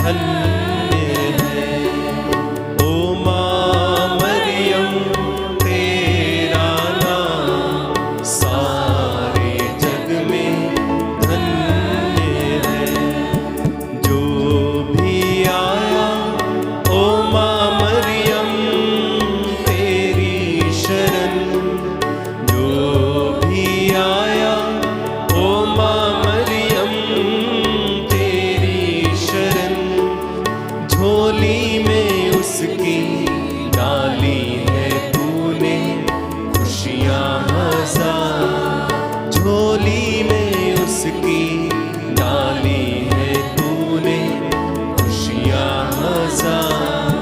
धन्य है। ओ माँ मरियम तेरा नाम सारे जग में धन्य है। जो भी आया ओ माँ मरियम तेरी शरण, जो भी आया ओ माँ मरियम तेरी शरण, झोली में उसकी डाली है तूने खुशियाँ हजार, झोली में उसकी डाली है तूने खुशियाँ हजार।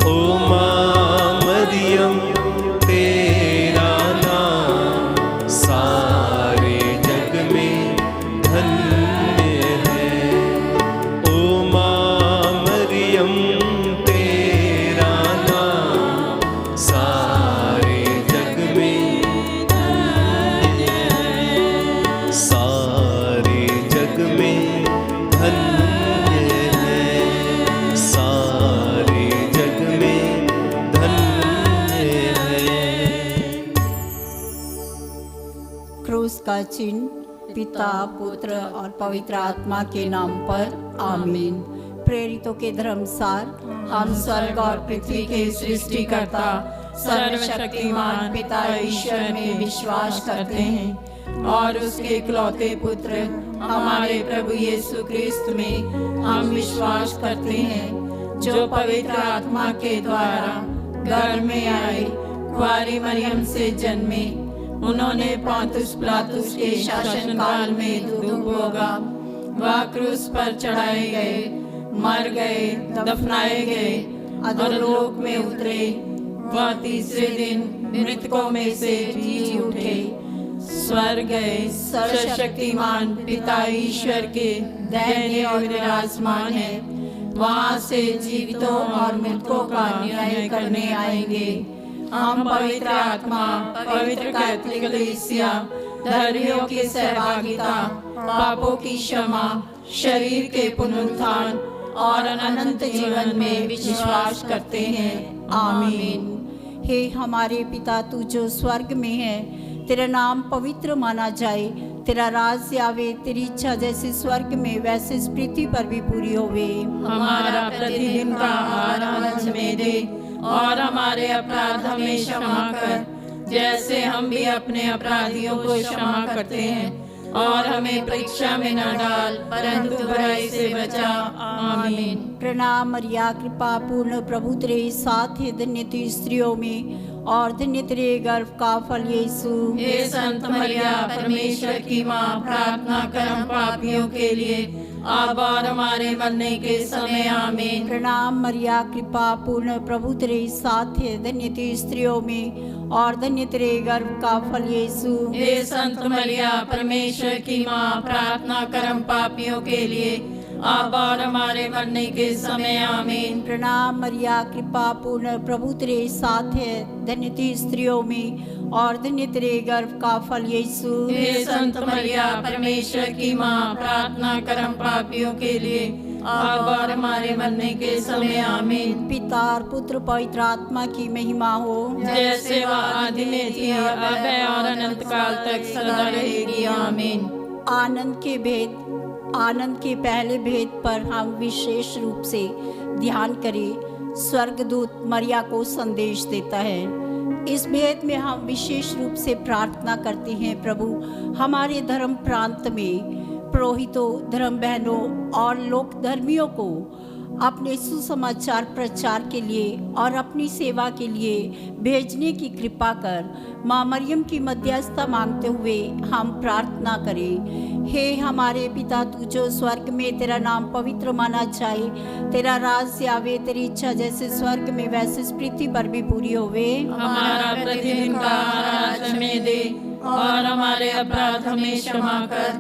ओ माँ मरियम तेरा नाम सारे जग में धन्य है। ओ माँ मरियम तेरा नाम सारे जग में धन्य है, सारे जग में धन्य है, सारे जग में धन्य है। क्रूस का चिन्ह पिता पुत्र और पवित्र आत्मा के नाम पर आमीन। प्रेरितों के धर्मसार हम स्वर्ग और पृथ्वी के सृष्टिकर्ता सर्वशक्तिमान पिता ईश्वर में विश्वास करते हैं और उसके इकलौते पुत्र हमारे प्रभु यीशु क्रिस्त में हम विश्वास करते हैं, जो पवित्र आत्मा के द्वारा गर्भ में आए, कुंवारी मरियम से जन्मे, उन्होंने पोंतुस पिलातुस के शासनकाल में दुख भोगा, वह क्रूस पर चढ़ाए गए, मर गए, दफनाए गए, अधोलोक में उतरे, वह तीसरे दिन मृतकों में से जी उठे, स्वर्ग गए, सर्वशक्तिमान पिता ईश्वर के दाहिने और विराजमान है, वहां से जीवितों और मृतकों का न्याय करने आएंगे। हम पवित्र आत्मा, पवित्र कैथोलिक कलीसिया, धर्मियों की सहभागिता, पापों की क्षमा, शरीर के पुनरुत्थान और अनंत जीवन में विश्वास करते हैं। आमीन। हे हमारे पिता, तू जो स्वर्ग में है, तेरा नाम पवित्र माना जाए, तेरा राज आवे, तेरी इच्छा जैसे स्वर्ग में वैसे इस पृथ्वी पर भी पूरी होवे। हमारा प्रतिदिन का आहार हमें दे और हमारे अपराध हमें क्षमा कर, जैसे हम भी अपने अपराधियों को क्षमा करते हैं, और हमें परीक्षा में न डाल परंतु बुराई से बचा। आमीन। प्रणाम मरिया, कृपा पूर्ण प्रभु तेरे साथ है, धन्य तू स्त्रियों में और धन्य तेरे गर्भ का फल यीशु। हे संत मरिया, परमेश्वर की माँ, प्रार्थना कर हम पापियों के लिए अब और हमारे मरने के समय। आमीन। प्रणाम मरिया, कृपा पूर्ण प्रभु तेरे साथ है, धन्य तू स्त्रियों में और धन्य तेरे गर्भ का फल यीशु। हे संत मरिया, परमेश्वर की माँ, प्रार्थना कर हम पापियों के लिए अब और हमारे मरने के समय। आमीन। प्रणाम मरिया, कृपा पूर्ण प्रभु तेरे साथ है, धन्य तू स्त्रियों में और धन्य तेरे गर्भ का फल यीशु। हे संत मरिया, परमेश्वर की माँ, प्रार्थना कर हम पापियों के लिए अब और हमारे मरने के समय। आमीन। पिता और पुत्र पवित्र आत्मा की महिमा हो, जैसे वह आदि में थी, अब है और अनंत काल तक सदा रहेगी। आमीन। आनंद के पहले भेद पर हम विशेष रूप से ध्यान करें। स्वर्गदूत मरिया को संदेश देता है। इस भेद में हम विशेष रूप से प्रार्थना करते हैं, प्रभु हमारे धर्म प्रांत में पुरोहितों, धर्म बहनों और लोक धर्मियों को अपने सुसमाचार प्रचार के लिए और अपनी सेवा के लिए भेजने की कृपा कर। माँ मरियम की मध्यस्थता मांगते हुए हम प्रार्थना करें। हे हमारे पिता, तू जो स्वर्ग में, तेरा नाम पवित्र माना जाए, तेरा राज आवे, तेरी इच्छा जैसे स्वर्ग में वैसे इस पृथ्वी पर भी पूरी होवे। हमारा प्रतिदिन का आहार हमें दे और हमारे अपराध हमें क्षमा कर,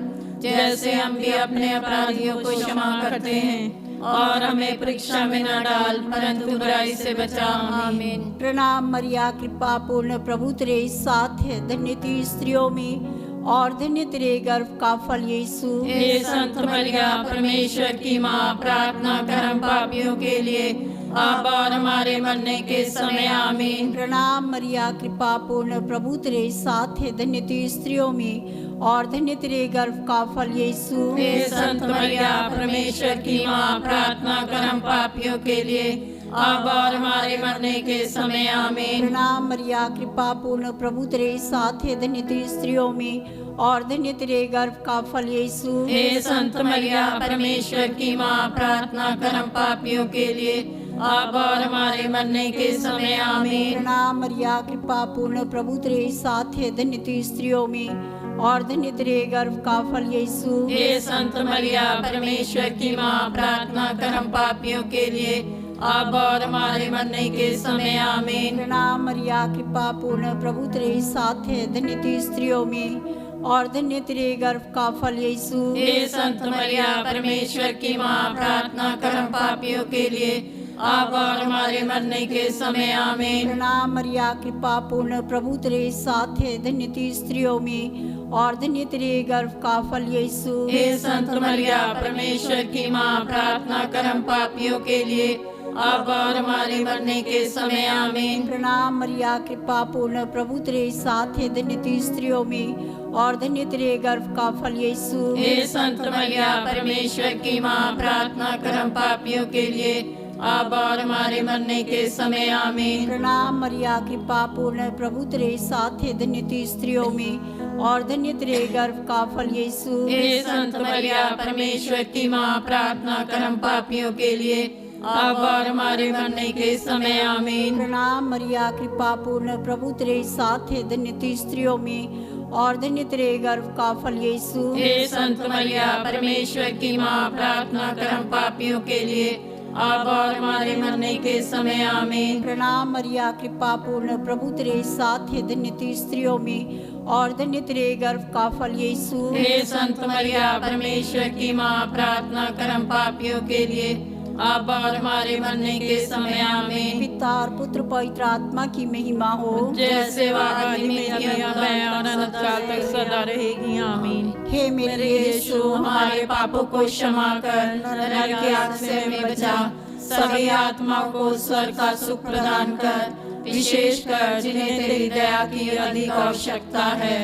जैसे हम भी अपने अपराधियों को क्षमा करते हैं, और हमें परीक्षा में न डाल परंतु बुराई से बचा। आमीन। प्रणाम मरिया, कृपा पूर्ण प्रभु तेरे साथ है, धन्य तू स्त्रियों में और धन्य तेरे गर्भ का फल यीशु। हे संत मरिया परमेश्वर की माँ, प्रार्थना कर हम पापियों के लिए, अब और हमारे मरने के समय आमीन। प्रणाम मरिया, कृपा पूर्ण, प्रभु तेरे साथ है, धन्य तू स्त्रियों में और धन्य तेरे गर्भ का फल यीशु। हे संत मरिया परमेश्वर की माँ, प्रार्थना कर हम पापियों के लिए, अब और हमारे मरने के समय आमीन। प्रणाम मरिया, कृपा पूर्ण, प्रभु तेरे साथ है, धन्य तू स्त्रियों में और धन्य तेरे गर्भ का फल यीशु। हे संत मरिया परमेश्वर की माँ, प्रार्थना कर हम पापियों के लिए, अब और हमारे मरने के समय आमीन। प्रणाम मरिया, कृपा पूर्ण, प्रभु तेरे साथ है, धन्य तू स्त्रियों में और धन्य तेरे गर्भ का फल यीशु। हे संत मरिया परमेश्वर की माँ, प्रार्थना कर हम पापियों के लिए, अब और हमारे मरने के समय आमीन। प्रणाम मरिया, कृपा पूर्ण, प्रभु तेरे साथ है, धन्य तू स्त्रियों में और धन्य तेरे गर्भ का फल यीशु। हे संत मरिया परमेश्वर की माँ, प्रार्थना कर हम पापियों के लिए, अब और हमारे मरने के समय आमीन। प्रणाम मरिया, कृपा पूर्ण, प्रभु तेरे साथ है, धन्य तू स्त्रियों में और धन्य तेरे गर्भ का फल यीशु। हे संत मरिया परमेश्वर की माँ, प्रार्थना कर हम पापियों के लिए, अब और हमारे मरने के समय आमीन। प्रणाम मरिया, कृपा पूर्ण, प्रभु तेरे साथ है, धन्य तू स्त्रियों में और धन्य तेरे गर्भ का फल यीशु। हे संत मरिया परमेश्वर की माँ, प्रार्थना कर हम पापियों के लिए, अब और हमारे मरने के समय आमीन। प्रणाम मरिया, कृपा पूर्ण, प्रभु तेरे साथ है, धन्य तू स्त्रियों में और धन्य तेरे गर्भ का फल यीशु। हे संत मरिया परमेश्वर की माँ, प्रार्थना कर हम पापियों के लिए, अब और हमारे मरने के समय आमीन। प्रणाम मरिया, कृपा पूर्ण, प्रभु तेरे साथ है, धन्य तू स्त्रियों में और धन्य तेरे गर्भ का फल यीशु। हे संत मरिया परमेश्वर की माँ, प्रार्थना कर हम पापियों के लिए, अब और हमारे मरने के समय आमीन। प्रणाम मरिया, कृपा पूर्ण, प्रभु तेरे साथ है, धन्य तू स्त्रियों में और धन्य तेरे गर्भ का फल यीशु। हे संत मरिया परमेश्वर की माँ, प्रार्थना कर हम पापियों के लिए, अब और हमारे मरने के समय आमीन। पिता और पुत्र पवित्र आत्मा की महिमा हो, जैसे वादी में और अनंत काल तक सदा रहेगी आमीन। हे मेरे यीशु, हमारे पापों को क्षमा कर, नरक की आग से हमें बचा, सभी आत्मा को स्वर्ग का सुख प्रदान कर, विशेष कर जिन्हें तेरी दया की अधिक आवश्यकता है।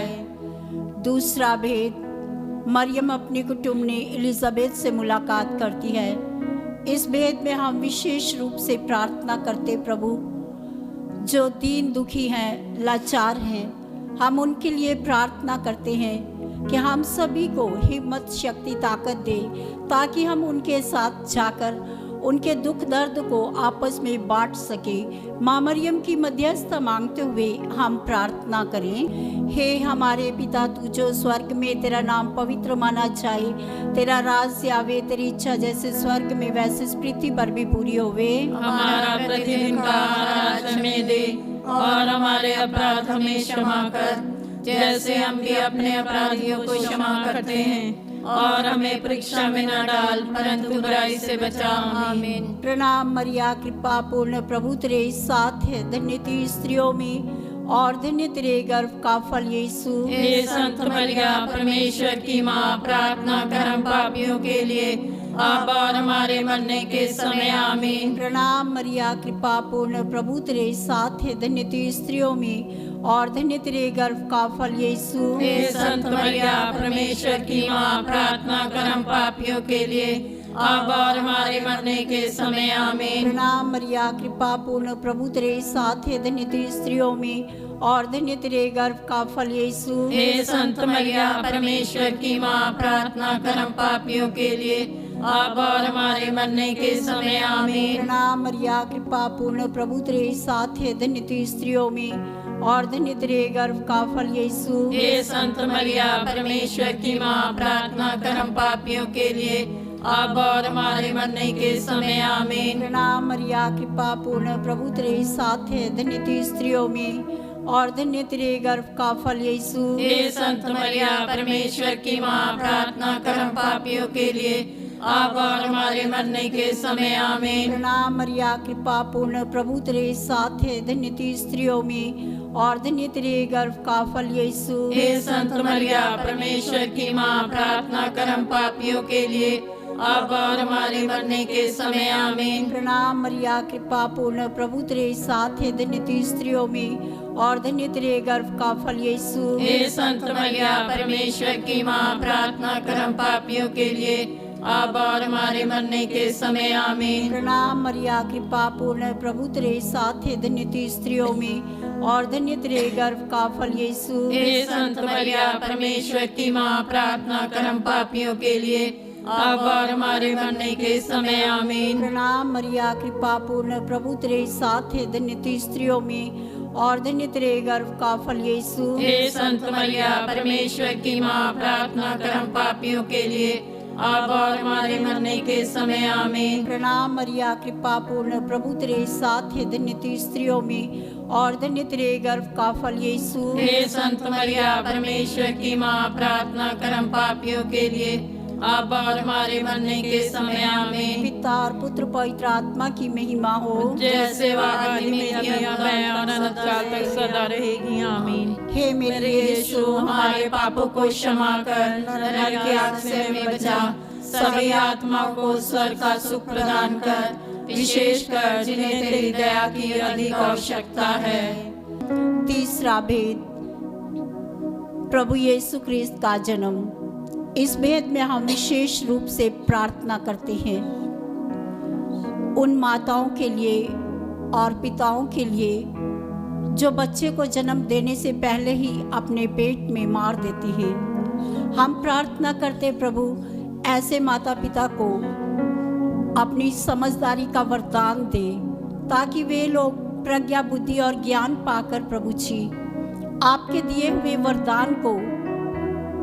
दूसरा भेद, मरियम अपनी कुटुंबनी एलिजाबेथ से मुलाकात करती है। इस भेद में हम विशेष रूप से प्रार्थना करते, प्रभु जो दीन दुखी हैं, लाचार हैं, हम उनके लिए प्रार्थना करते हैं कि हम सभी को हिम्मत, शक्ति, ताकत दे ताकि हम उनके साथ जाकर उनके दुख दर्द को आपस में बांट सके। माँ मरियम की मध्यस्थता मांगते हुए हम प्रार्थना करें। हे हमारे पिता, तू जो स्वर्ग में, तेरा नाम पवित्र माना जाए, तेरा राज्य आवे, तेरी इच्छा जैसे स्वर्ग में वैसे इस पृथ्वी पर भी पूरी होवे। हमारा प्रतिदिन का आहार आज हमें दे और हमारे अपराध हमें क्षमा कर, जैसे हम भी अपने अपराधियों को क्षमा करते हैं, और हमें परीक्षा में न डाल परंतु बुराई से बचा। आमीन। प्रणाम मरिया, कृपा पूर्ण, प्रभु तेरे साथ है, धन्य तू स्त्रियों में और धन्य तेरे गर्भ का फल यीशु। हे संत मरिया परमेश्वर की माँ, प्रार्थना कर हम पापियों के लिए, अब और हमारे मरने के समय आमीन। प्रणाम मरिया, कृपा पूर्ण, प्रभु तेरे साथ है, धन्य तू स्त्रियों में और धन्य तेरे गर्भ का फल यीशु। हे संत मरिया परमेश्वर की माँ, प्रार्थना कर हम पापियों के लिए, अब और हमारे मरने के समय आमीन। प्रणाम मरिया, कृपा पूर्ण, प्रभु तेरे साथ है, धन्य तू स्त्रियों में और धन्य तेरे गर्भ का फल यीशु। हे संत मरिया परमेश्वर की माँ, प्रार्थना कर हम पापियों के लिए, अब और हमारे मरने के समय आमीन। प्रणाम मरिया, कृपा पूर्ण, प्रभु तेरे साथ है, धन्य तू स्त्रियों में और धन्य तेरे गर्भ का फल यीशु। हे संत मरिया परमेश्वर की माँ, प्रार्थना कर हम पापियों के लिए, अब और हमारे मरने के समय आमीन। प्रणाम मरिया, कृपा पूर्ण, प्रभु तेरे साथ है, धन्य तू स्त्रियों में और धन्य तेरे गर्भ का फल यीशु। हे संत मरिया परमेश्वर की माँ, प्रार्थना कर हम पापियों के लिए, अब और हमारे मरने के समय आमीन। प्रणाम मरिया कृपा पूर्ण प्रभु तेरे साथ है, धन्य तू स्त्रियों में और धन्य तेरे गर्भ का फल यीशु। हे संत मरिया परमेश्वर की माँ, प्रार्थना कर हम पापियों के लिए अब और हमारे मरने के समय आमीन। प्रणाम मरिया कृपा पूर्ण प्रभु तेरे साथ है, धन्य तू स्त्रियों में और धन्य तेरे गर्भ का फल यीशु। हे संत मरिया परमेश्वर की माँ, प्रार्थना कर हम पापियों के लिए अब और हमारे मरने के समय आमीन। प्रणाम मरिया कृपा पूर्ण प्रभु तेरे साथ है, धन्य तू स्त्रियों में और धन्य तेरे गर्भ का फल यीशु। हे संत मरिया परमेश्वर की माँ, प्रार्थना कर हम पापियों के लिए अब और हमारे मरने के समय आमीन। प्रणाम मरिया कृपा पूर्ण प्रभु तेरे साथ है, धन्य तू स्त्रियों में और धन्य तेरे गर्भ का फल यीशु। हे संत मरिया परमेश्वर की माँ, प्रार्थना कर हम पापियों के लिए अब और हमारे मरने के समय आमीन। प्रणाम मरिया कृपा पूर्ण प्रभु तेरे साथ है, धन्य तू स्त्रियों में और धन्य तेरे गर्भ का फल यीशु। हे संत मरिया परमेश्वर की माँ, प्रार्थना कर हम पापियों के लिए अब और हमारे मरने के समय आमीन। पिता और पुत्र पवित्र आत्मा की महिमा हो, जैसे वह आदि में थी, अब है और अनंत काल तक सदा रहेगी आमीन। हे मेरे यीशु, हमारे पापों को क्षमा कर, नरक की आग से हमें बचा, सभी आत्माओं को स्वर्ग का सुख प्रदान कर, विशेष कर जिन्हें तेरी दया की अधिक आवश्यकता है। तीसरा भेद, प्रभु यीशु ख्रिस्त का जन्म। इस भेद में हम विशेष रूप से प्रार्थना करते हैं उन माताओं के लिए और पिताओं के लिए जो बच्चे को जन्म देने से पहले ही अपने पेट में मार देते हैं। हम प्रार्थना करते प्रभु ऐसे माता पिता को अपनी समझदारी का वरदान दे, ताकि वे लोग प्रज्ञा बुद्धि और ज्ञान पाकर प्रभु जी आपके दिए हुए वरदान को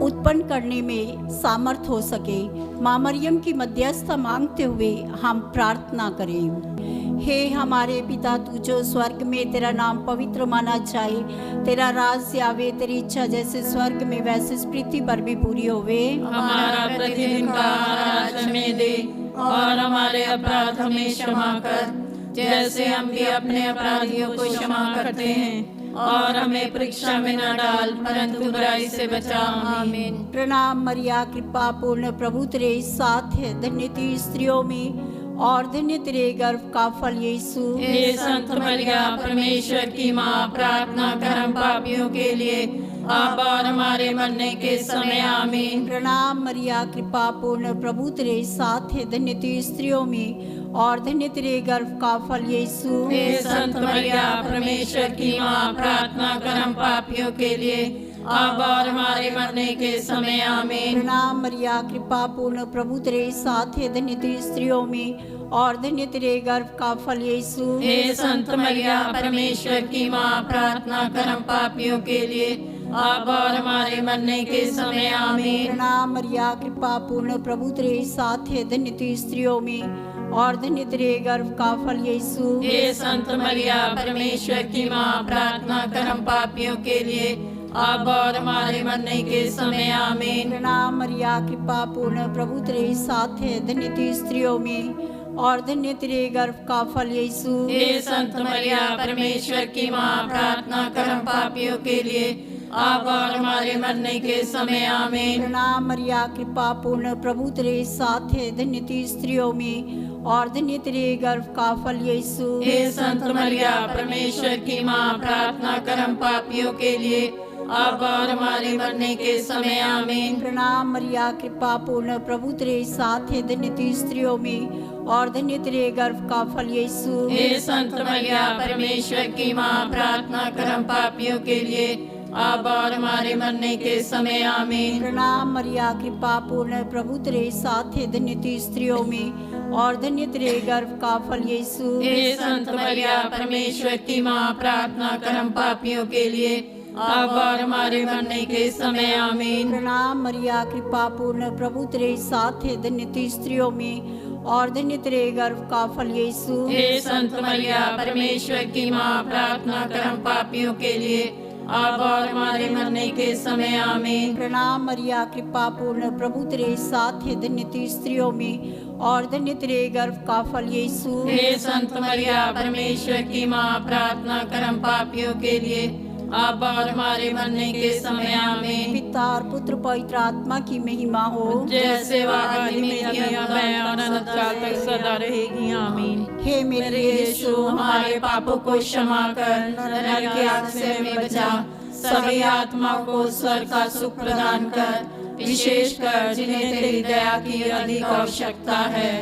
उत्पन्न करने में सामर्थ हो सके। माँ मरियम की मध्यस्थता मांगते हुए हम प्रार्थना करें। हे हमारे पिता, तू जो स्वर्ग में, तेरा नाम पवित्र माना जाए, तेरा राज्य आवे, तेरी इच्छा जैसे स्वर्ग में वैसे पृथ्वी पर भी पूरी होवे। हमारा प्रतिदिन का आहार आज हमें दे और हमारे अपराध हमें क्षमा कर, जैसे हम भी अपने अपराधियों को क्षमा करते हैं, और हमें परीक्षा में न डाल परंतु बुराई से बचा आमीन। प्रणाम मरिया कृपा पूर्ण प्रभु तेरे साथ है, धन्य तू स्त्रियों में और धन्य तेरे गर्भ का फल यीशु। हे संत मरिया परमेश्वर की माँ, प्रार्थना कर हम पापियों के लिए अब और हमारे मरने के समय आमीन। प्रणाम मरिया कृपा पूर्ण प्रभु तेरे साथ है, धन्य तू स्त्रियों में और धन्य तेरे गर्भ का फल यीशु। हे संत मरिया परमेश्वर की माँ, प्रार्थना कर हम पापियों के लिए अब और हमारे मरने के समय आमीन। प्रणाम मरिया कृपा पूर्ण प्रभु तेरे साथ है, धन्य तू स्त्रियों में और धन्य तेरे गर्भ का फल यीशु। हे संत मरिया परमेश्वर की माँ, प्रार्थना कर हम पापियों के लिए अब और हमारे मरने के समय आमीन। प्रणाम मरिया कृपा पूर्ण प्रभु तेरे साथ है, धन्य तू स्त्रियों में और धन्य तेरे गर्भ का फल यीशु। हे संत मरिया परमेश्वर की माँ, प्रार्थना कर हम पापियों के लिए अब और हमारे मरने के समय आमीन। प्रणाम मरिया कृपा पूर्ण प्रभु तेरे साथ है, धन्य तू स्त्रियों में और धन्य तेरे गर्भ का फल यीशु। हे संत मरिया परमेश्वर की माँ, प्रार्थना कर हम पापियों के लिए अब और हमारे मरने के समय आमीन। प्रणाम मरिया कृपा पूर्ण प्रभु तेरे साथ है, धन्य तू स्त्रियों में और धन्य तेरे गर्भ का फल यीशु। हे संत मरिया परमेश्वर की माँ, प्रार्थना कर हम पापियों के लिए अब और हमारे मरने के समय आमीन। प्रणाम मरिया कृपा पूर्ण प्रभु तेरे साथ है, धन्य तू स्त्रियों में और धन्य तेरे गर्भ का फल यीशु। हे संत मरिया परमेश्वर की माँ, प्रार्थना कर हम पापियों के लिए अब और हमारे मरने के समय आमीन। प्रणाम मरिया कृपा पूर्ण प्रभु तेरे साथ है, धन्य तू स्त्रियों में और धन्य तेरे गर्भ का फल यीशु। हे संत मरिया परमेश्वर की माँ, प्रार्थना कर हम पापियों के लिए अब और हमारे मरने के समय आमीन। प्रणाम मरिया कृपा पूर्ण प्रभु तेरे साथ है, धन्य तू स्त्रियों में और धन्य तेरे गर्भ का फल यीशु। हे संत मरिया परमेश्वर की माँ, प्रार्थना कर हम पापियों के लिए अब और हमारे मरने के समय आमीन। प्रणाम मरिया, कृपा पूर्ण, प्रभु तेरे साथ है, धन्य तू स्त्रियों में और धन्य तेरे गर्भ का फल यीशु। हे संत मरिया, परमेश्वर की माँ, प्रार्थना कर हम पापियों के लिए, अब और हमारे मरने के समय आमीन। पिता और पुत्र पवित्र आत्मा की महिमा हो, जैसे वह आदि में थी, अब है और अनंत काल तक सदा रहेगी आमीन। हे मेरे यीशु, हमारे पापों को क्षमा कर, नरक की आग से हमें बचा, सभी आत्मा को स्वर्ग का सुख प्रदान कर, विशेष कर जिन्हें तेरी दया की अधिक आवश्यकता है।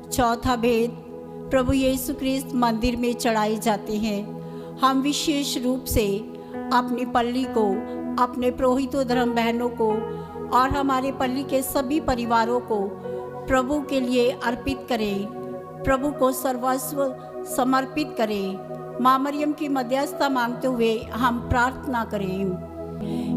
चौथा भेद, प्रभु यीशु क्रिस्त मंदिर में चढ़ाए जाते हैं। हम विशेष रूप से अपनी पल्ली को, अपने पुरोहितों धर्म बहनों को और हमारे पल्ली के सभी परिवारों को प्रभु के लिए अर्पित करें, प्रभु को सर्वस्व समर्पित करें। माँ मरियम की मध्यस्थता मांगते हुए हम प्रार्थना करें।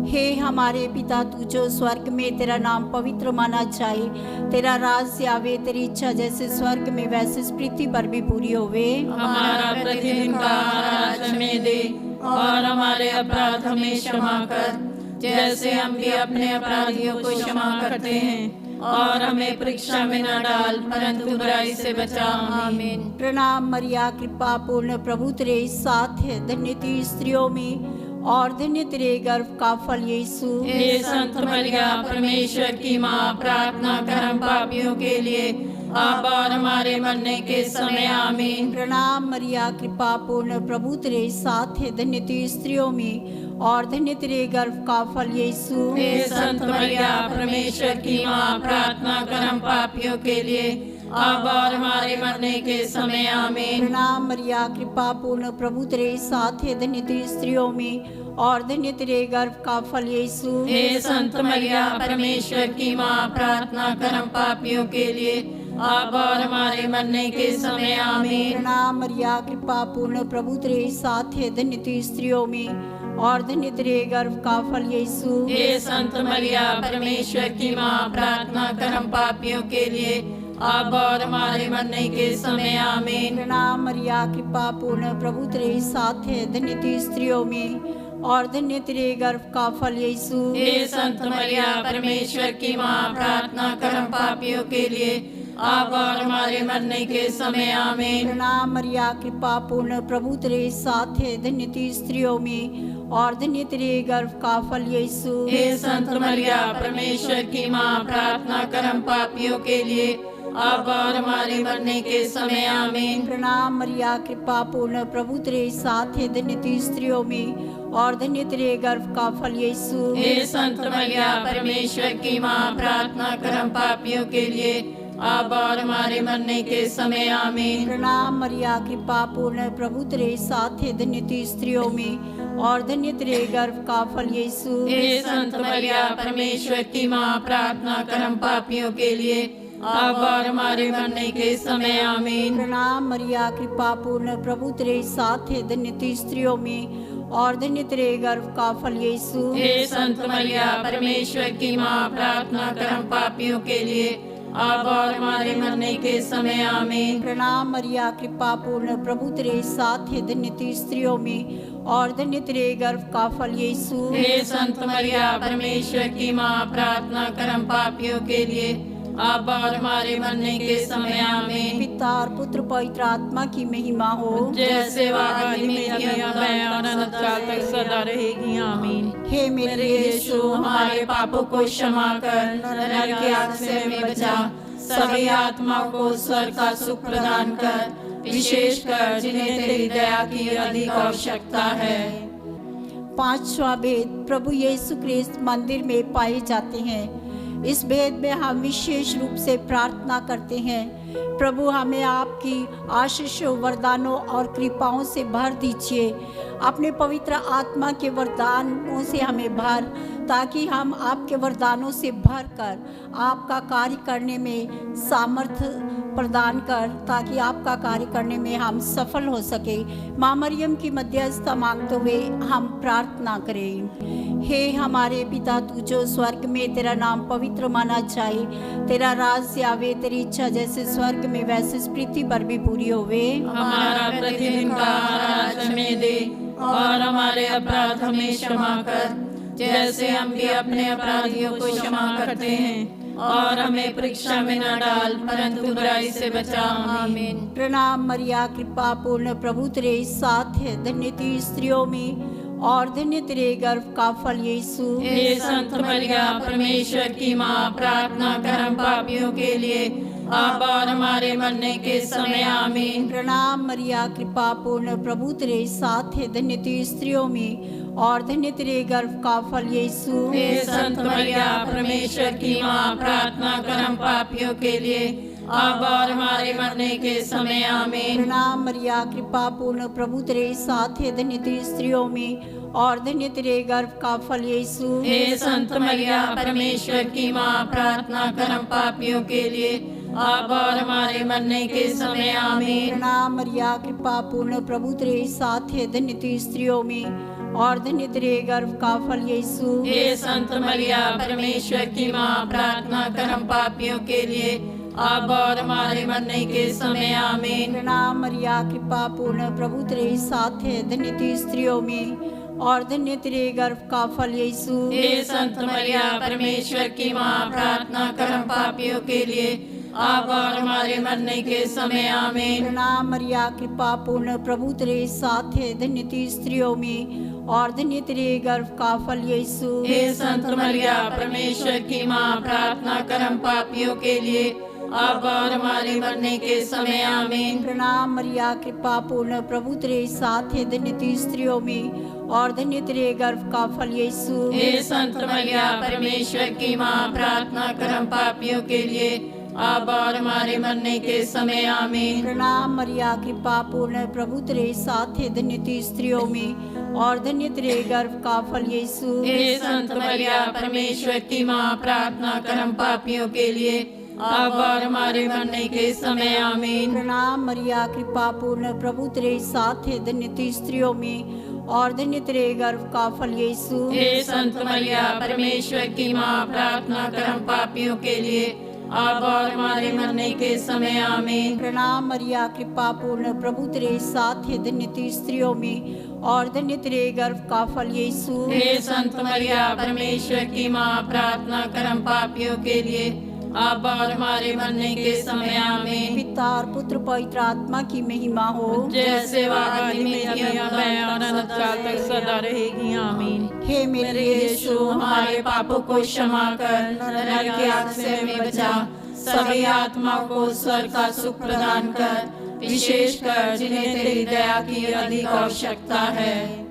हे हमारे पिता, तू जो स्वर्ग में, तेरा नाम पवित्र माना जाए, तेरा राज आवे, तेरी इच्छा जैसे स्वर्ग में वैसे इस पृथ्वी पर भी पूरी होवे। हमारा प्रतिदिन का आहार आज हमें दे, और हमारे अपराध हमें क्षमा कर, जैसे हम भी अपने अपराधियों को क्षमा करते हैं, और हमें परीक्षा में न डाल, परंतु बुराई से बचा। आमीन। प्रणाम मरिया, कृपा पूर्ण, प्रभु तेरे साथ है, धन्य तू स्त्रियों में और धन्य तेरे गर्भ का फल यीशु। हे संत मरिया, परमेश्वर की माँ, प्रार्थना कर हम पापियों के लिए, अब और हमारे मरने के समय आमीन। प्रणाम मरिया, कृपा पूर्ण, प्रभु तेरे साथ है, धन्य तू स्त्रियों में और धन्य तेरे गर्भ का फल यीशु। हे संत मरिया, परमेश्वर की माँ, प्रार्थना कर हम पापियों के लिए, अब और हमारे मरने के समय आमीन। प्रणाम मरिया, कृपा पूर्ण, प्रभु तेरे साथ है, धन्य तू स्त्रियों में और धन्य तेरे गर्भ का फल यीशु। हे संत मरिया, परमेश्वर की माँ, प्रार्थना कर हम पापियों के लिए, अब और हमारे मरने के समय आमीन। प्रणाम मरिया, कृपा पूर्ण, प्रभु तेरे साथ है, धन्य तू स्त्रियों में और धन्य तेरे गर्भ का फल यीशु। हे संत मरिया, परमेश्वर की माँ, प्रार्थना कर हम पापियों के लिए, अब और हमारे मरने के समय आमीन। प्रणाम मरिया, कृपा पूर्ण, प्रभु तेरे साथ है, धन्य तू स्त्रियों में और धन्य तेरे गर्भ का फल यीशु। हे संत मरिया, परमेश्वर की माँ, प्रार्थना कर हम पापियों के लिए, अब और हमारे मरने के समय आमीन। प्रणाम मरिया, कृपा पूर्ण, प्रभु तेरे साथ है, धन्य तू स्त्रियों में और धन्य तेरे गर्भ का फल यीशु। हे संत मरिया, परमेश्वर की माँ, प्रार्थना कर हम पापियों के लिए, अब और हमारे मरने के समय आमीन। प्रणाम मरिया, कृपा पूर्ण, प्रभु तेरे साथ है, धन्य तू स्त्रियों में और धन्य तेरे गर्भ का फल यीशु। हे संत मरिया, परमेश्वर की माँ, प्रार्थना कर हम पापियों के लिए, अब और हमारे मरने के समय आमीन। प्रणाम मरिया, कृपा पूर्ण, प्रभु तेरे साथ है, धन्य तू स्त्रियों में और धन्य तेरे गर्भ का फल यीशु। हे संत मरिया, परमेश्वर की माँ, प्रार्थना कर हम पापियों के लिए, अब और हमारे मरने के समय आमीन। प्रणाम मरिया, कृपा पूर्ण, प्रभु तेरे साथ है, धन्य तू स्त्रियों में और धन्य तेरे गर्भ का फल यीशु। हे संत मरिया, परमेश्वर की माँ, प्रार्थना कर हम पापियों के लिए, अब और हमारे मरने के समय आमीन। प्रणाम मरिया, कृपा पूर्ण, प्रभु तेरे साथ है, धन्य तू स्त्रियों में और धन्य तेरे गर्भ का फल यीशु। हे संत मरिया, परमेश्वर की माँ, प्रार्थना कर हम पापियों के लिए, अब और हमारे मरने के समय आमीन। पिता और पुत्र पवित्र आत्मा की महिमा हो, जैसे वह आदि में थी, अब है और अनंत काल तक सदा रहेगी आमीन। हे मेरे यीशु, हमारे पापों को क्षमा कर, नरक की आग से हमें बचा, सभी आत्मा को स्वर्ग का सुख प्रदान कर, विशेष कर जिन्हें तेरी दया की अधिक आवश्यकता है। पांचवा भेद, प्रभु यीशु क्रिस्त मंदिर में पाए जाते हैं। इस भेद में हम विशेष रूप से प्रार्थना करते हैं, प्रभु हमें आपकी आशीषों, वरदानों और कृपाओं से भर दीजिए। अपने पवित्र आत्मा के वरदानों से हमें भर, ताकि हम आपके वरदानों से भरकर आपका कार्य करने में सामर्थ्य प्रदान कर, ताकि आपका कार्य करने में हम सफल हो सके। माँ मरियम की मध्यस्थता मांगते हुए हम प्रार्थना करें। हे हमारे पिता, तू जो स्वर्ग में, तेरा नाम पवित्र माना जाए, तेरा राज्य आवे, तेरी इच्छा जैसे स्वर्ग में वैसे इस पृथ्वी पर भी पूरी होवे। हमारा प्रतिदिन का आहार आज हमें दे, और हमारे अपराध हमें क्षमा कर, जैसे हम भी अपने अपराधियों को क्षमा करते हैं, और हमें परीक्षा में न डाल, परंतु बुराई से बचा। आमीन। प्रणाम मरिया, कृपा पूर्ण, प्रभु तेरे साथ है, धन्य तू स्त्रियों में और धन्य तेरे गर्भ का फल यीशु। हे संत मरिया, परमेश्वर की माँ, प्रार्थना कर हम पापियों के लिए, अब और हमारे मरने के समय। आमीन। प्रणाम मरिया, कृपा पूर्ण, प्रभु तेरे साथ है, धन्य तू स्त्रियों में और धन्य तेरे गर्भ का फल यीशु। हे संत मरिया, परमेश्वर की माँ, प्रार्थना कर हम पापियों के लिए, अब और हमारे मरने के समय। आमीन। प्रणाम मरिया, कृपा पूर्ण, प्रभु तेरे साथ है, धन्य तू स्त्रियों में और धन्य तेरे गर्भ का फल यीशु। हे संत मरिया, परमेश्वर की माँ, प्रार्थना कर हम पापियों के लिए, अब और हमारे मरने के समय। आमीन। प्रणाम मरिया, कृपा पूर्ण, प्रभु तेरे साथ है, धन्य तू स्त्रियों में और धन्य तेरे गर्भ का फल यीशु। हे संत मरिया, परमेश्वर की माँ, प्रार्थना कर हम पापियों के लिए, अब और हमारे मरने के समय। आमीन। प्रणाम मरिया, कृपा पूर्ण, प्रभु तेरे साथ है, धन्य तू स्त्रियों में और धन्य तेरे गर्भ का फल यीशु। हे संत मरिया, परमेश्वर की माँ, प्रार्थना कर हम पापियों के लिए, अब और हमारे मरने के समय। आमीन। प्रणाम मरिया, कृपा पूर्ण, प्रभु तेरे साथ है, धन्य तू स्त्रियों में और धन्य तेरे गर्भ का फल यीशु। हे संत मरिया, परमेश्वर की माँ, प्रार्थना कर हम पापियों के लिए, अब और हमारे मरने के समय। आमीन। प्रणाम मरिया, कृपा पूर्ण, प्रभु तेरे साथ है, धन्य तू स्त्रियों में और धन्य तेरे गर्भ का फल यीशु। हे संत मरिया, परमेश्वर की माँ, प्रार्थना कर हम पापियों के लिए, अब और हमारे मरने के समय। आमीन। प्रणाम मरिया, कृपा पूर्ण, प्रभु तेरे साथ है, धन्य तू स्त्रियों में और धन्य तेरे गर्भ का फल यीशु। हे संत मरिया, परमेश्वर की माँ, प्रार्थना कर हम पापियों के लिए, अब और हमारे मरने के समय। आमीन। प्रणाम मरिया, कृपा पूर्ण, प्रभु तेरे साथ है, धन्य तू स्त्रियों में और धन्य तेरे गर्भ का फल यीशु। हे संत मरिया, परमेश्वर की माँ, प्रार्थना कर हम पापियों के लिए, अब और हमारे मरने के समय। आमीन। प्रणाम मरिया, कृपा पूर्ण, प्रभु तेरे साथ है, धन्य तू स्त्रियों में और धन्य तेरे गर्भ का फल यीशु। हे संत मरिया, परमेश्वर की माँ, प्रार्थना कर हम पापियों के लिए, अब और हमारे मरने के समय। आमीन। पिता और पुत्र पवित्र आत्मा की महिमा हो, जैसे वह आदि में थी, अब है और अनंत काल तक सदा रहेगी। आमीन। हे मेरे यीशु, हमारे पापों को क्षमा कर, नरक की आग से हमें बचा, सभी आत्माओं को स्वर्ग का सुख प्रदान कर, विशेषकर जिन्हें तेरी दया की अधिक आवश्यकता है।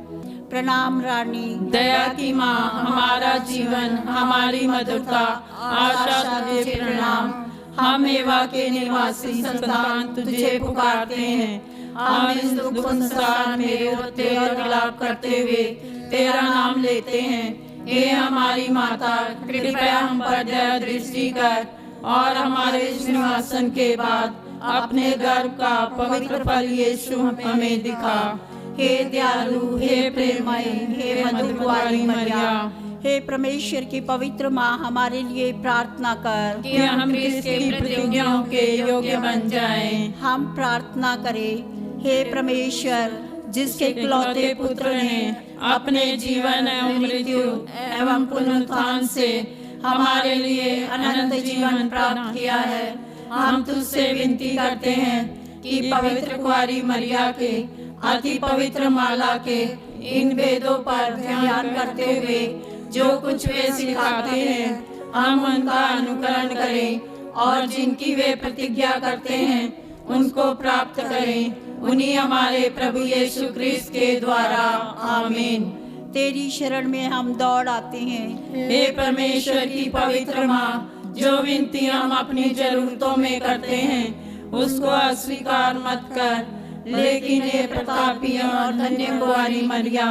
प्रणाम रानी, दया की माँ, हमारा जीवन, हमारी मधुरता, आशा तुझे प्रणाम। हम एवा के निवासी संतान तुझे पुकारते हैं। हम इस दुख संसार में रोते और विलाप करते हुए तेरा नाम लेते हैं। हे हमारी माता, कृपया हम पर दया दृष्टि कर और हमारे इस निवासन के बाद अपने गर्भ का पवित्र फल यीशु हमें दिखा। हे दयालु, हे प्रेममय, हे मधुरवारी मरिया, हे परमेश्वर की पवित्र माँ, हमारे लिए प्रार्थना कर कि हम इसकी प्रतिज्ञाओं के योग्य बन जाएं। हम प्रार्थना करें। हे परमेश्वर, जिसके इकलौते पुत्र ने अपने जीवन एवं मृत्यु एवं पुनरुत्थान से हमारे लिए अनंत जीवन प्राप्त किया है, हम तुझसे विनती करते हैं कि पवित्र कुंवारी मरिया के अति पवित्र माला के इन वेदों पर ध्यान करते हुए जो कुछ वे सिखाते हैं, हम उनका अनुकरण करें और जिनकी वे प्रतिज्ञा करते हैं उनको प्राप्त करें। उन्हीं हमारे प्रभु यीशु क्रिस्त के द्वारा। आमीन। तेरी शरण में हम दौड़ आते हैं। हे परमेश्वर की पवित्र माँ, जो विनती हम अपनी जरूरतों में करते हैं उसको अस्वीकार मत कर, लेकिन हे प्रतापी और धन्य कुंवारी मरिया,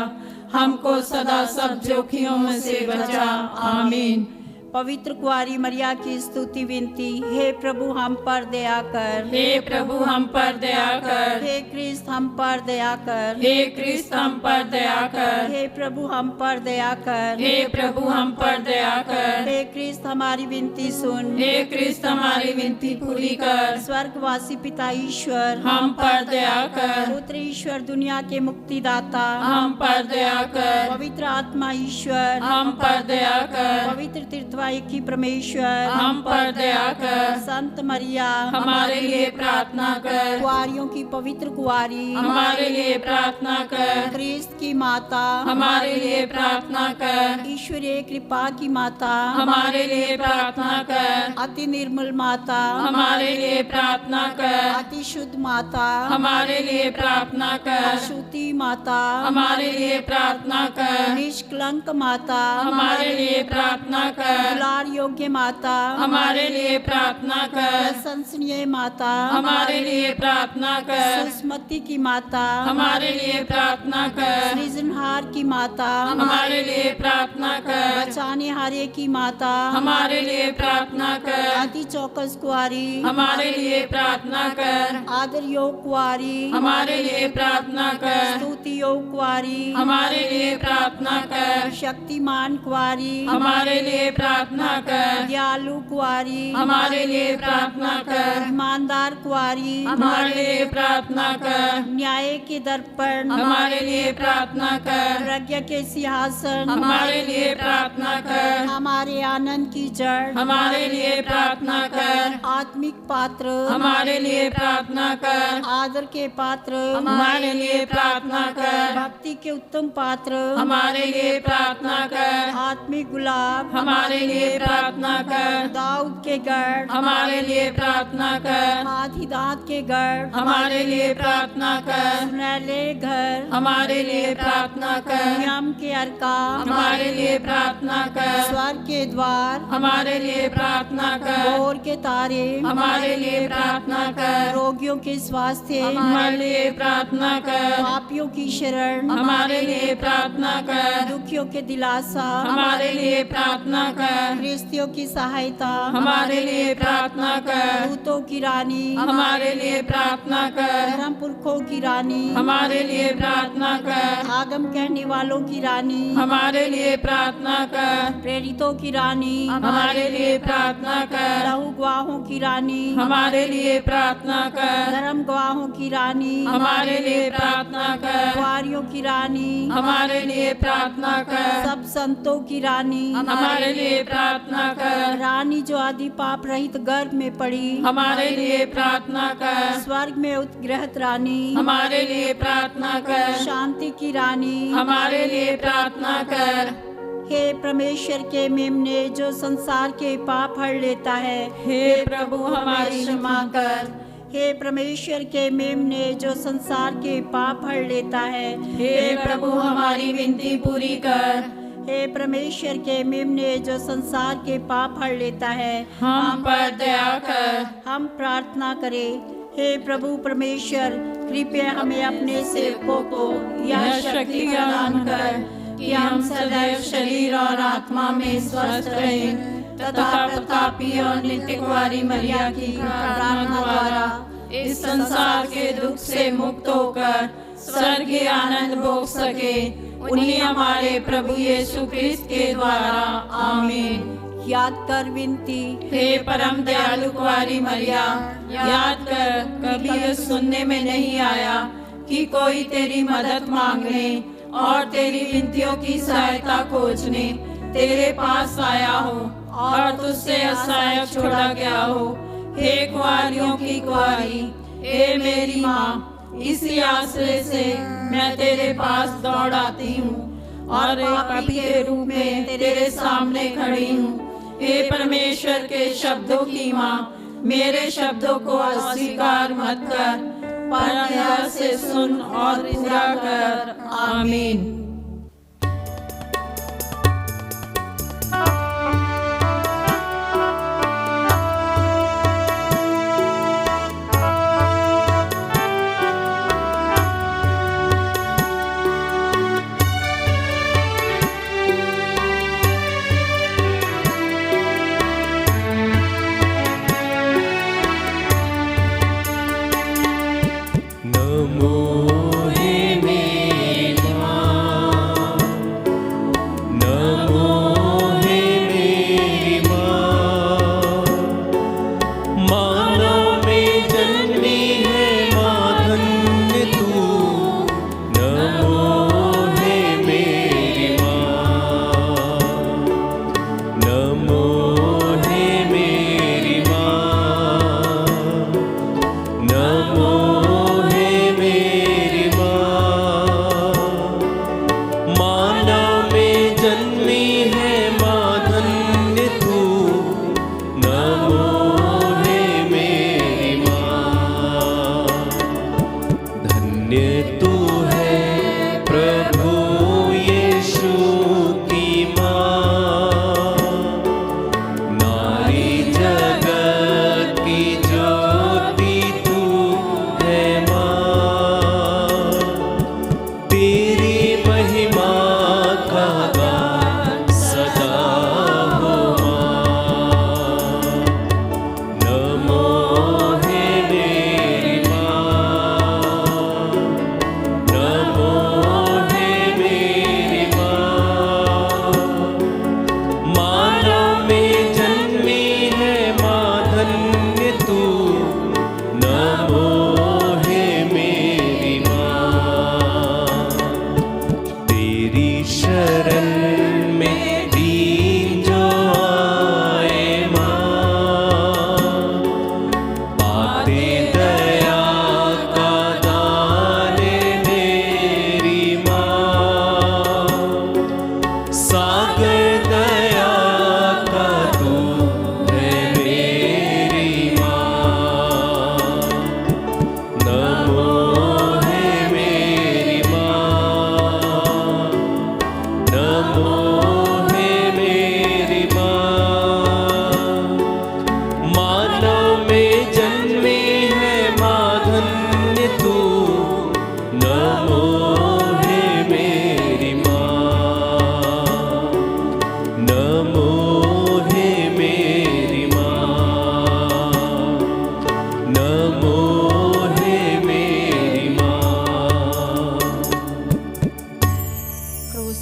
हमको सदा सब जोखिमों से बचा। आमीन। पवित्र कुआरी मरिया की स्तुति विनती। हे प्रभु हम पर दया कर। हे प्रभु हम पर दया कर। हे क्रिस्त हम पर दया कर। हे क्रिस्त हम पर दया कर। हे प्रभु हम पर दया कर। हे प्रभु हम पर दया कर। हे क्रिस्त हमारी विनती सुन। हे क्रिस्त हमारी विनती पूरी कर। स्वर्गवासी पिता ईश्वर हम पर दया कर। पुत्र ईश्वर दुनिया के मुक्तिदाता हम पर दया कर। पवित्र आत्मा ईश्वर हम पर दया कर। पवित्र तीर्थवाही की परमेश्वर हम पर दया कर। संत मरिया हमारे लिए प्रार्थना कर। कुआरियों की पवित्र कुआरी हमारे लिए प्रार्थना कर। क्रिस्त की माता हमारे लिए प्रार्थना कर। ईश्वरीय कृपा की माता हमारे लिए प्रार्थना कर। अति निर्मल माता हमारे लिए प्रार्थना कर। अति शुद्ध माता हमारे लिए प्रार्थना कर। अशुद्धि माता हमारे लिए प्रार्थना कर। निष्कलंक माता हमारे लिए प्रार्थना कर। दुलार योग्य माता हमारे लिए प्रार्थना कर। प्रशंसनीय माता हमारे लिए प्रार्थना कर। सुस्मति की माता हमारे लिए प्रार्थना कर। सृजनहार की माता हमारे लिए प्रार्थना कर। बचाने हारे की माता हमारे लिए प्रार्थना कर। अति चौकस कुआरी हमारे लिए प्रार्थना कर। आदर योग कुआरी हमारे लिए प्रार्थना कर। स्तुति योग कुआरी हमारे लिए प्रार्थना कर। शक्तिमान कुआरी हमारे लिए प्रार्थना कर। दयालु कुआरी हमारे लिए प्रार्थना कर। ईमानदार कुआरी हमारे लिए प्रार्थना कर। न्याय के दर्पण हमारे लिए प्रार्थना कर। प्रज्ञा के सिंहासन हमारे लिए प्रार्थना कर। हमारे आनंद की जड़ हमारे लिए प्रार्थना कर। आत्मिक पात्र हमारे लिए प्रार्थना कर। आदर के पात्र हमारे लिए प्रार्थना कर। भक्ति के उत्तम पात्र हमारे लिए प्रार्थना कर। आत्मिक गुलाब हमारे लिए प्रार्थना कर। दाऊद के गढ़ हमारे लिए प्रार्थना कर। हाथी दांत के गढ़ हमारे लिए प्रार्थना कर। सुनहले घर हमारे लिए प्रार्थना कर। नियम के अर्का हमारे लिए प्रार्थना कर। स्वर्ग के द्वार हमारे लिए प्रार्थना कर। भोर के तारे हमारे लिए प्रार्थना कर। रोगियों के स्वास्थ्य हमारे लिए प्रार्थना कर। पापियों की शरण हमारे लिए प्रार्थना कर। दुखियों के दिलासा हमारे लिए प्रार्थना कर। गृहस्थियों की सहायता हमारे लिए प्रार्थना कर। दूतों की रानी हमारे लिए प्रार्थना कर। धर्म पुरखों की रानी हमारे लिए प्रार्थना कर। आगम कहने वालों की रानी हमारे लिए प्रार्थना कर। प्रेरितों की रानी हमारे लिए प्रार्थना कर। लहू गवाहों की रानी हमारे लिए प्रार्थना कर। धर्म गवाहों की रानी हमारे लिए प्रार्थना कर। कुआरियों की रानी हमारे लिए प्रार्थना कर। सब संतों की रानी हमारे लिए प्रार्थना कर। रानी जो आदि पाप रहित गर्भ में पड़ी हमारे लिए प्रार्थना कर। स्वर्ग में उत्ग्रहित रानी हमारे लिए प्रार्थना कर। शांति की रानी हमारे लिए प्रार्थना कर। हे परमेश्वर के मेमने जो संसार के पाप हर लेता है हे प्रभु हमारी क्षमा कर। हे परमेश्वर के मेमने जो संसार के पाप हर लेता है हे प्रभु हमारी विनती पूरी कर। हे परमेश्वर के मेमने जो संसार के पाप हर लेता है हम पर दया कर। हम प्रार्थना करें। हे प्रभु परमेश्वर कृपया हमें अपने सेवकों को यह शक्ति प्रदान कर कि हम सदैव शरीर और आत्मा में स्वस्थ रहें तथा प्रतापी और नित्य कुंवारी मरिया की प्रार्थना द्वारा इस संसार के दुख से मुक्त होकर स्वर्गीय आनंद भोग सके। उन्हीं हमारे प्रभु यीशु क्रिस्त के द्वारा। आमीन। याद कर विनती। हे परम दयालु कुंवारी मरिया, याद कर कभी यह सुनने में नहीं आया कि कोई तेरी मदद मांगने और तेरी विनतियों की सहायता खोजने तेरे पास आया हो और तुझसे असहाय छोड़ा गया हो। हे कुंवारियों की कुंवारी, हे मेरी माँ, इसी आश्रय से मैं तेरे पास दौड़ आती हूँ और एक पापी के रूप में तेरे सामने खड़ी हूँ। हे परमेश्वर के शब्दों की माँ, मेरे शब्दों को अस्वीकार मत कर, पर दया से सुन और पूरा कर। आमीन।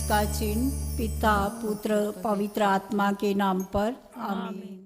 इसका चिन्ह पिता पुत्र पवित्र आत्मा के नाम पर आमीन।